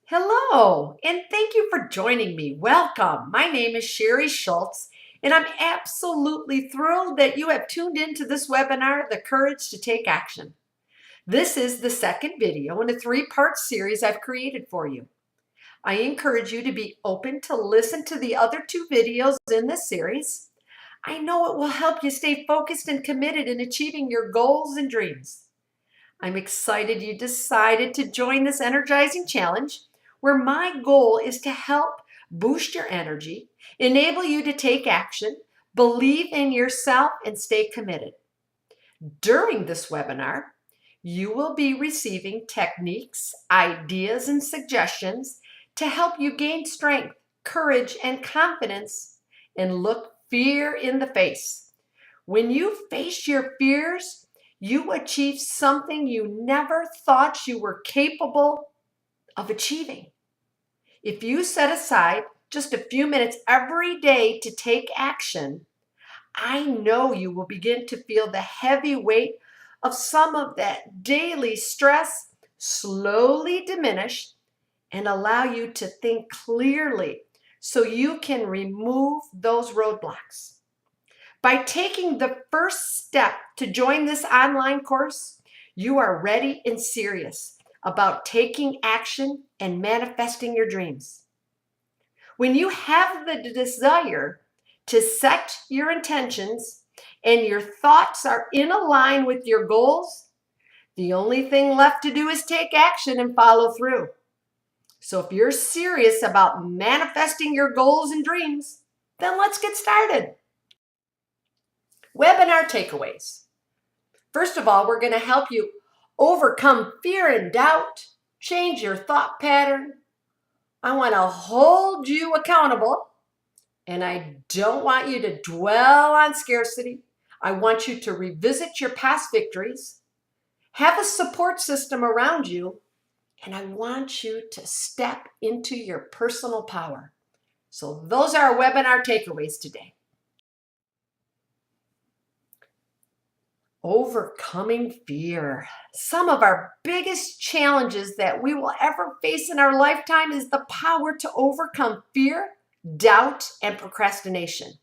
Hello, and thank you for joining me. Welcome. My name is Sherry Schultz, and I'm absolutely thrilled that you have tuned into this webinar, The Courage to Take Action. This is the second video in a three-part series I've created for you. I encourage you to be open to listen to the other two videos in this series. I know it will help you stay focused and committed in achieving your goals and dreams. I'm excited you decided to join this energizing challenge where my goal is to help boost your energy, enable you to take action, believe in yourself, and stay committed. During this webinar, you will be receiving techniques, ideas, and suggestions to help you gain strength, courage, and confidence and look fear in the face. When you face your fears, you achieve something you never thought you were capable of achieving. If you set aside just a few minutes every day to take action, I know you will begin to feel the heavy weight of some of that daily stress slowly diminish and allow you to think clearly so you can remove those roadblocks. By taking the first step to join this online course, you are ready and serious about taking action and manifesting your dreams. When you have the desire to set your intentions and your thoughts are in line with your goals, the only thing left to do is take action and follow through. So if you're serious about manifesting your goals and dreams, then let's get started. Webinar takeaways. First of all, we're going to help you overcome fear and doubt, change your thought pattern. I want to hold you accountable, and I don't want you to dwell on scarcity. I want you to revisit your past victories, have a support system around you, and I want you to step into your personal power. So those are our webinar takeaways today. Overcoming fear. Some of our biggest challenges that we will ever face in our lifetime is the power to overcome fear, doubt, and procrastination.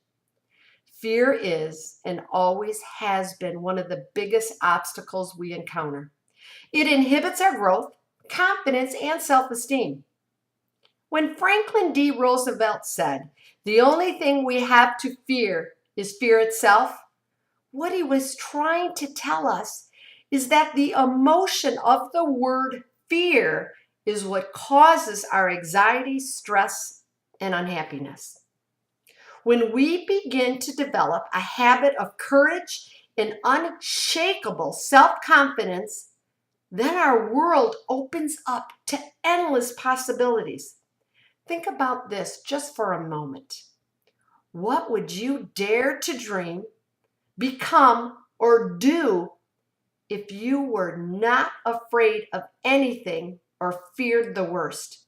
Fear is and always has been one of the biggest obstacles we encounter. It inhibits our growth, confidence, and self-esteem. When Franklin D. Roosevelt said, "The only thing we have to fear is fear itself," what he was trying to tell us is that the emotion of the word fear is what causes our anxiety, stress, and unhappiness. When we begin to develop a habit of courage and unshakable self-confidence, then our world opens up to endless possibilities. Think about this just for a moment. What would you dare to dream, become, or do if you were not afraid of anything or feared the worst?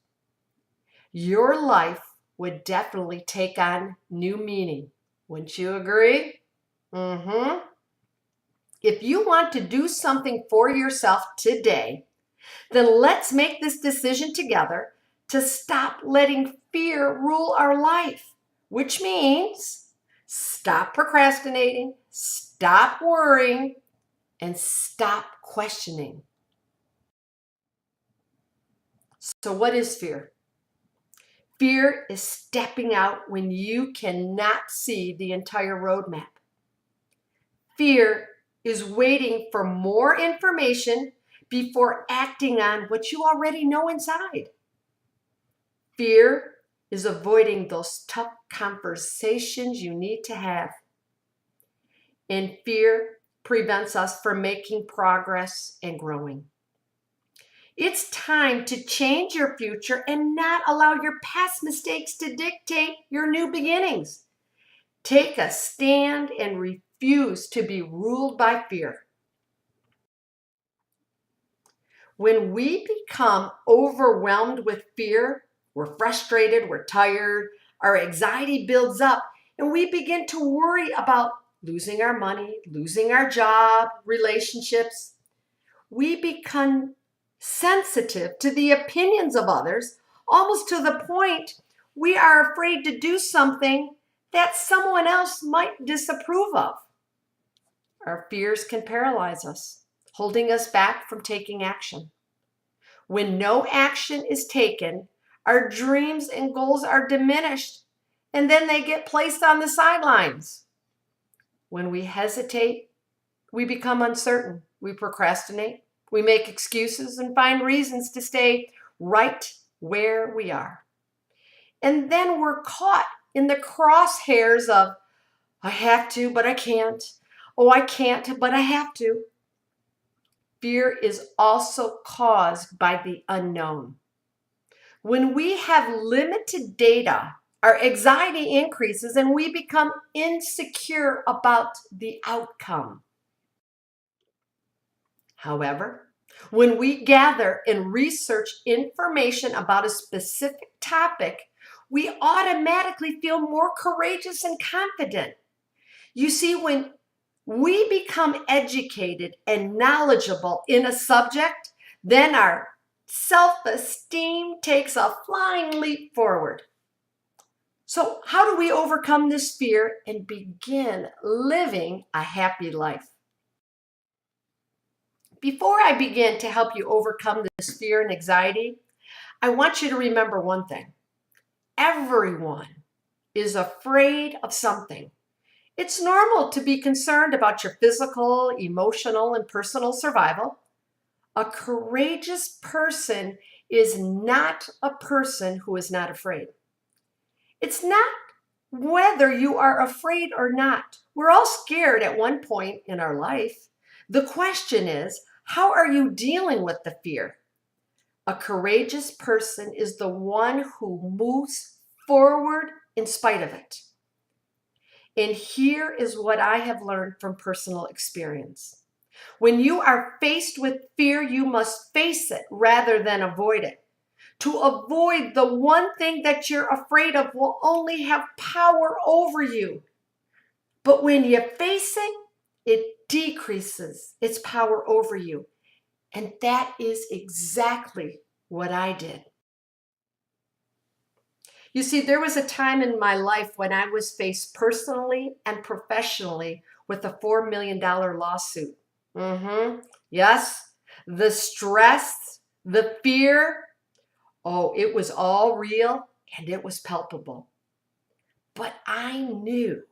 Your life would definitely take on new meaning. Wouldn't you agree? If you want to do something for yourself today, then let's make this decision together to stop letting fear rule our life, which means stop procrastinating, stop worrying, and stop questioning. So what is fear? Fear is stepping out when you cannot see the entire roadmap. Fear is waiting for more information before acting on what you already know inside. Fear is avoiding those tough conversations you need to have. And fear prevents us from making progress and growing. It's time to change your future and not allow your past mistakes to dictate your new beginnings. Take a stand and refuse to be ruled by fear. When we become overwhelmed with fear, we're frustrated, we're tired, our anxiety builds up, and we begin to worry about losing our money, losing our job, relationships. We become sensitive to the opinions of others, almost to the point we are afraid to do something that someone else might disapprove of. Our fears can paralyze us, holding us back from taking action. When no action is taken, our dreams and goals are diminished, and then they get placed on the sidelines. When we hesitate, we become uncertain. We procrastinate. We make excuses and find reasons to stay right where we are. And then we're caught in the crosshairs of, I have to, but I can't. Oh, I can't, but I have to. Fear is also caused by the unknown. When we have limited data, our anxiety increases and we become insecure about the outcome. However, when we gather and research information about a specific topic, we automatically feel more courageous and confident. You see, when we become educated and knowledgeable in a subject, then our self-esteem takes a flying leap forward. So, how do we overcome this fear and begin living a happy life? Before I begin to help you overcome this fear and anxiety, I want you to remember one thing. Everyone is afraid of something. It's normal to be concerned about your physical, emotional, and personal survival. A courageous person is not a person who is not afraid. It's not whether you are afraid or not. We're all scared at one point in our life. The question is, how are you dealing with the fear? A courageous person is the one who moves forward in spite of it. And here is what I have learned from personal experience. When you are faced with fear, you must face it rather than avoid it. To avoid the one thing that you're afraid of will only have power over you. But when you face it, it decreases its power over you. And that is exactly what I did. You see, there was a time in my life when I was faced personally and professionally with a $4 million lawsuit. Yes, the stress, the fear, oh, it was all real and it was palpable. But I knew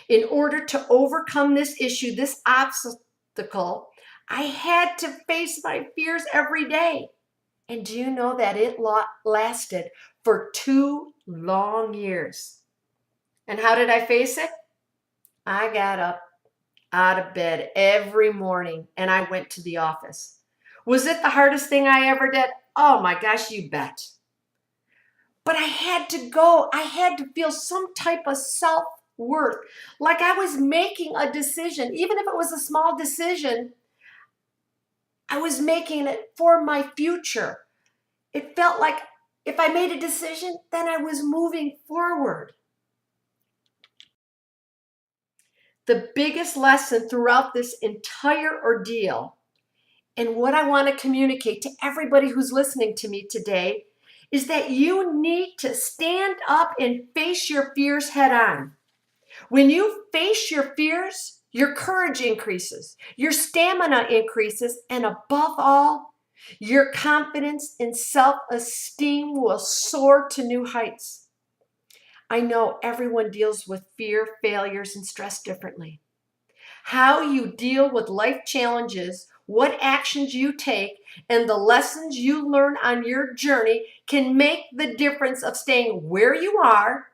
in order to overcome this issue, this obstacle, I had to face my fears every day. And do you know that it lasted for 2 long years? And how did I face it? I got up out of bed every morning and I went to the office. Was it the hardest thing I ever did? Oh my gosh, you bet. But I had to go. I had to feel some type of self-worth. Like I was making a decision. Even if it was a small decision, I was making it for my future. It felt like if I made a decision, then I was moving forward. The biggest lesson throughout this entire ordeal, and what I want to communicate to everybody who's listening to me today, is that you need to stand up and face your fears head on. When you face your fears, your courage increases, your stamina increases, and above all, your confidence and self-esteem will soar to new heights. I know everyone deals with fear, failures, and stress differently. How you deal with life challenges, what actions you take, and the lessons you learn on your journey can make the difference of staying where you are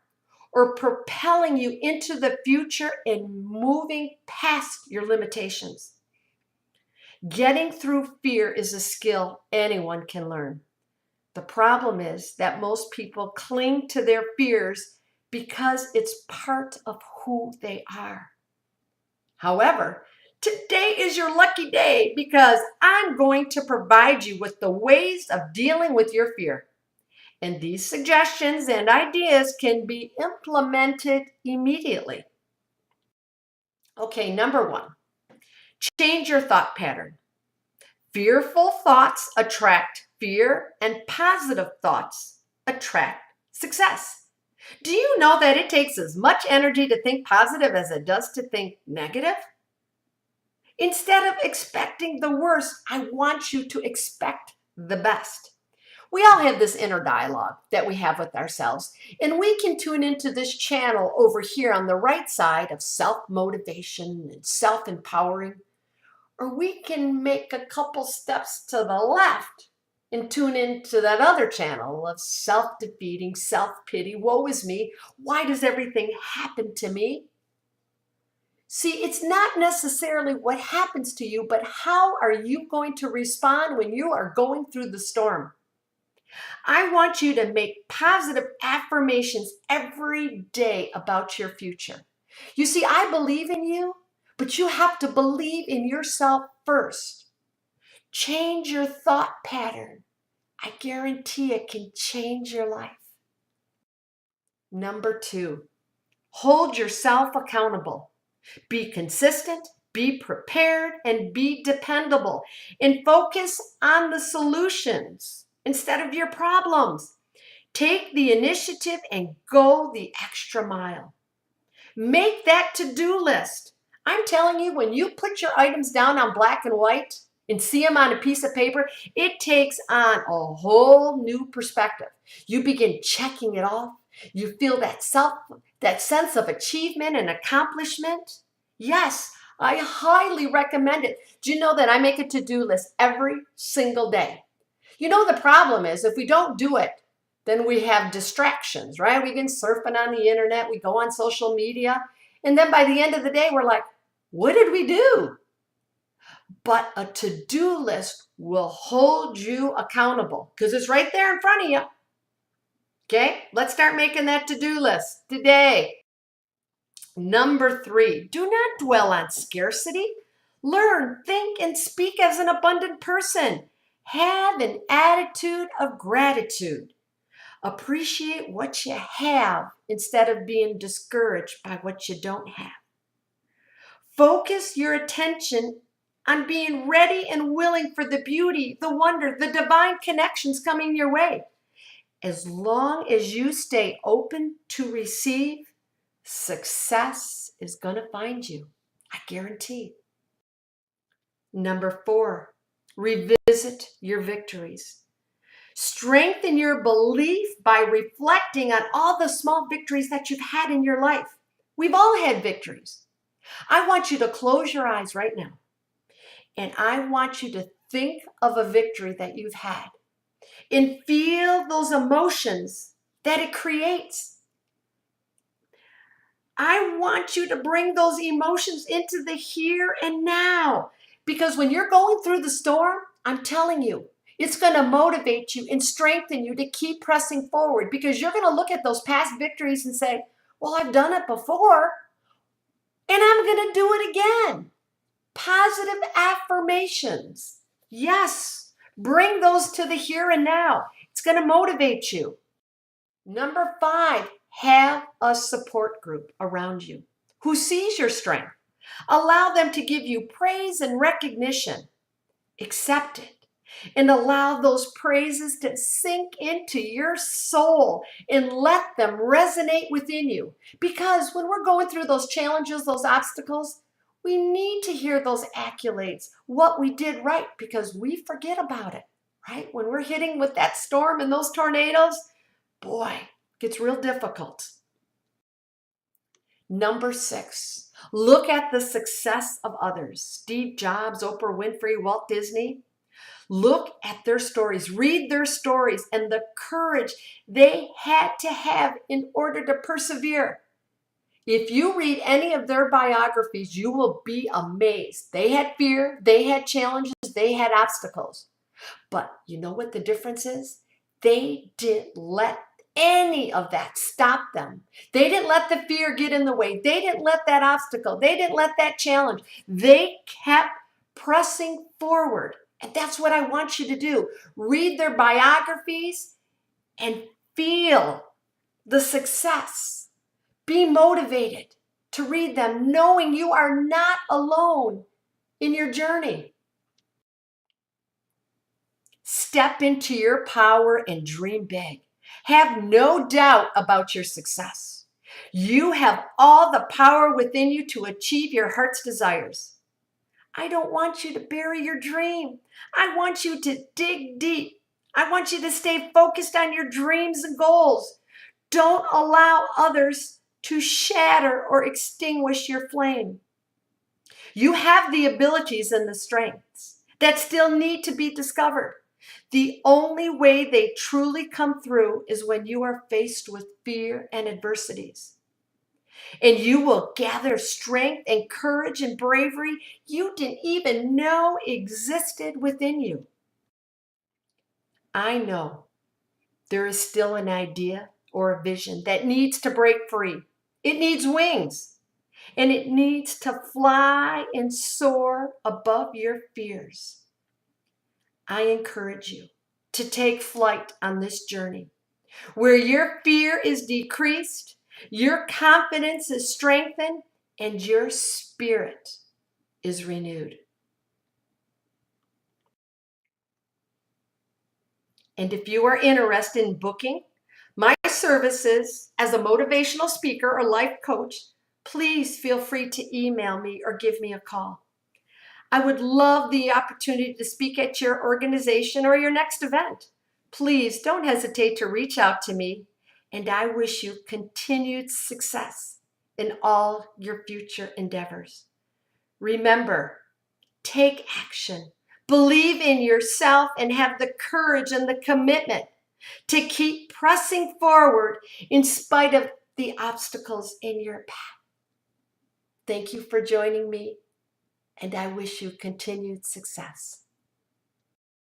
or propelling you into the future and moving past your limitations. Getting through fear is a skill anyone can learn. The problem is that most people cling to their fears because it's part of who they are. However, today is your lucky day because I'm going to provide you with the ways of dealing with your fear. And these suggestions and ideas can be implemented immediately. Okay, number 1, change your thought pattern. Fearful thoughts attract fear and positive thoughts attract success. Do you know that it takes as much energy to think positive as it does to think negative? Instead of expecting the worst, I want you to expect the best. We all have this inner dialogue that we have with ourselves, and we can tune into this channel over here on the right side of self-motivation and self-empowering, or we can make a couple steps to the left and tune into that other channel of self-defeating, self-pity, woe is me, why does everything happen to me? See, it's not necessarily what happens to you, but how are you going to respond when you are going through the storm? I want you to make positive affirmations every day about your future. You see, I believe in you, but you have to believe in yourself first. Change your thought pattern. I guarantee it can change your life. Number 2, hold yourself accountable. Be consistent, be prepared, and be dependable. And focus on the solutions instead of your problems. Take the initiative and go the extra mile. Make that to-do list. I'm telling you, when you put your items down on black and white and see them on a piece of paper, it takes on a whole new perspective. You begin checking it off. You feel that sense of achievement and accomplishment. Yes, I highly recommend it. Do you know that I make a to-do list every single day? You know, the problem is if we don't do it, then we have distractions, right? We get surfing on the internet, we go on social media, and then by the end of the day, we're like, what did we do? But a to-do list will hold you accountable because it's right there in front of you. Okay, let's start making that to-do list today. Number 3, do not dwell on scarcity. Learn, think, and speak as an abundant person. Have an attitude of gratitude. Appreciate what you have instead of being discouraged by what you don't have. Focus your attention on being ready and willing for the beauty, the wonder, the divine connections coming your way. As long as you stay open to receive, success is going to find you. I guarantee. Number 4, revisit your victories. Strengthen your belief by reflecting on all the small victories that you've had in your life. We've all had victories. I want you to close your eyes right now, and I want you to think of a victory that you've had and feel those emotions that it creates. I want you to bring those emotions into the here and now, because when you're going through the storm, I'm telling you, it's going to motivate you and strengthen you to keep pressing forward, because you're going to look at those past victories and say, well, I've done it before and I'm going to do it again. Positive affirmations. Yes, bring those to the here and now. It's going to motivate you. Number 5, have a support group around you who sees your strength. Allow them to give you praise and recognition. Accept it and allow those praises to sink into your soul and let them resonate within you. Because when we're going through those challenges, those obstacles, we need to hear those accolades, what we did right, because we forget about it, right? When we're hitting with that storm and those tornadoes, boy, it gets real difficult. Number 6, look at the success of others. Steve Jobs, Oprah Winfrey, Walt Disney. Look at their stories, read their stories, and the courage they had to have in order to persevere. If you read any of their biographies, you will be amazed. They had fear, they had challenges, they had obstacles. But you know what the difference is? They didn't let any of that stop them. They didn't let the fear get in the way. They didn't let that obstacle. They didn't let that challenge. They kept pressing forward. And that's what I want you to do. Read their biographies and feel the success. Be motivated to read them, knowing you are not alone in your journey. Step into your power and dream big. Have no doubt about your success. You have all the power within you to achieve your heart's desires. I don't want you to bury your dream. I want you to dig deep. I want you to stay focused on your dreams and goals. Don't allow others to shatter or extinguish your flame. You have the abilities and the strengths that still need to be discovered. The only way they truly come through is when you are faced with fear and adversities. And you will gather strength and courage and bravery you didn't even know existed within you. I know there is still an idea or a vision that needs to break free. It needs wings, and it needs to fly and soar above your fears. I encourage you to take flight on this journey where your fear is decreased, your confidence is strengthened, and your spirit is renewed. And if you are interested in booking my services as a motivational speaker or life coach, please feel free to email me or give me a call. I would love the opportunity to speak at your organization or your next event. Please don't hesitate to reach out to me, and I wish you continued success in all your future endeavors. Remember, take action, believe in yourself, and have the courage and the commitment to keep pressing forward in spite of the obstacles in your path. Thank you for joining me, and I wish you continued success.